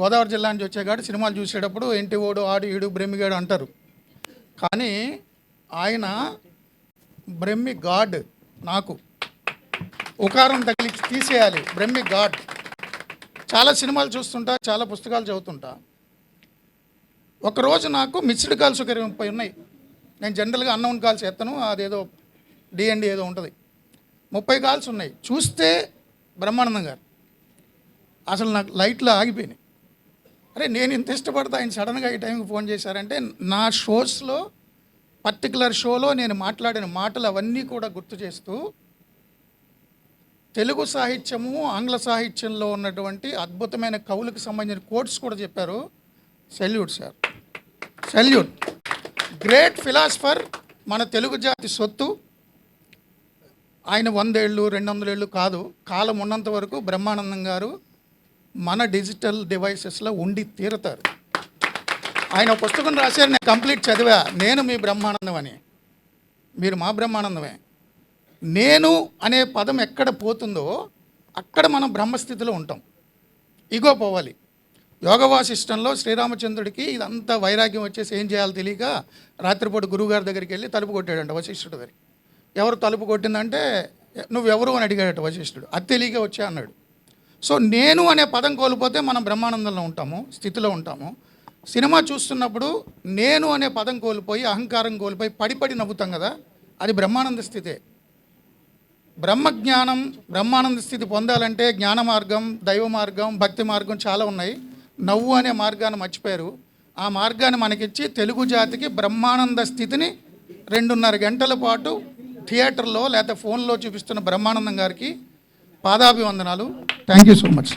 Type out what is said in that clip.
గోదావరి జిల్లా నుంచి వచ్చేగాడు సినిమాలు చూసేటప్పుడు ఎంటివోడు ఆడు ఈడు బ్రహ్మిగాడు అంటారు. కానీ ఆయన బ్రహ్మి గాడ్. నాకు ఉకారం తగిలి తీసేయాలి, బ్రహ్మి గాడ్. చాలా సినిమాలు చూస్తుంటా, చాలా పుస్తకాలు చదువుతుంటా. ఒకరోజు నాకు మిస్డ్ కాల్స్ ఒక 30 ఉన్నాయి. నేను జనరల్గా అన్నౌన్ కాల్స్ ఎత్తను, అదేదో డిఎన్డి ఏదో ఉంటుంది. 30 కాల్స్ ఉన్నాయి. చూస్తే బ్రహ్మానందం గారు అసలు నాకు లైట్లో ఆగిపోయినాయి. అరే నేను ఇంత ఇష్టపడతా, ఆయన సడన్గా ఈ టైంకి ఫోన్ చేశారంటే నా షోస్లో పర్టికులర్ షోలో నేను మాట్లాడిన మాటలు అవన్నీ కూడా గుర్తు చేస్తూ తెలుగు సాహిత్యము ఆంగ్ల సాహిత్యంలో ఉన్నటువంటి అద్భుతమైన కవులకు సంబంధించిన కోట్స్ కూడా చెప్పారు. Salute sir, salute. Great philosopher, మన తెలుగు జాతి సొత్తు. ఆయన 100 ఏళ్ళు 200 ఏళ్ళు కాదు, కాలం ఉన్నంత వరకు బ్రహ్మానందం గారు మన డిజిటల్ డివైసెస్లో ఉండి తీరుతారు. ఆయన పుస్తకం రాశారు, నేను కంప్లీట్ చదివా. నేను మీ బ్రహ్మానందం అని, మీరు మా బ్రహ్మానందమే. నేను అనే పదం ఎక్కడ పోతుందో అక్కడ మనం బ్రహ్మస్థితిలో ఉంటాం. ఇగో పోవాలి. యోగ వాసిష్టంలో శ్రీరామచంద్రుడికి ఇదంతా వైరాగ్యం వచ్చేసి ఏం చేయాలో తెలియక రాత్రిపూట గురువుగారి దగ్గరికి వెళ్ళి తలుపు కొట్టాడంట వశిష్ఠుడి దగ్గర. ఎవరు తలుపు కొట్టిందంటే నువ్వెవరు అని అడిగాడట వశిష్ఠుడు. అది తెలియక వచ్చా అన్నాడు. సో నేను అనే పదం కోల్పోతే మనం బ్రహ్మానందంలో ఉంటాము, స్థితిలో ఉంటాము. సినిమా చూస్తున్నప్పుడు నేను అనే పదం కోల్పోయి అహంకారం కోల్పోయి పడి నవ్వుతాం కదా, అది బ్రహ్మానంద స్థితే. బ్రహ్మజ్ఞానం బ్రహ్మానంద స్థితి పొందాలంటే జ్ఞాన మార్గం, దైవ మార్గం, భక్తి మార్గం చాలా ఉన్నాయి. నవ్వు అనే మార్గాన్ని మర్చిపోయారు. ఆ మార్గాన్ని మనకిచ్చి తెలుగు జాతికి బ్రహ్మానంద స్థితిని 2.5 గంటల పాటు థియేటర్లో లేకపోతే ఫోన్లో చూపిస్తున్న బ్రహ్మానందం గారికి పాదాభివందనాలు. Thank you so much.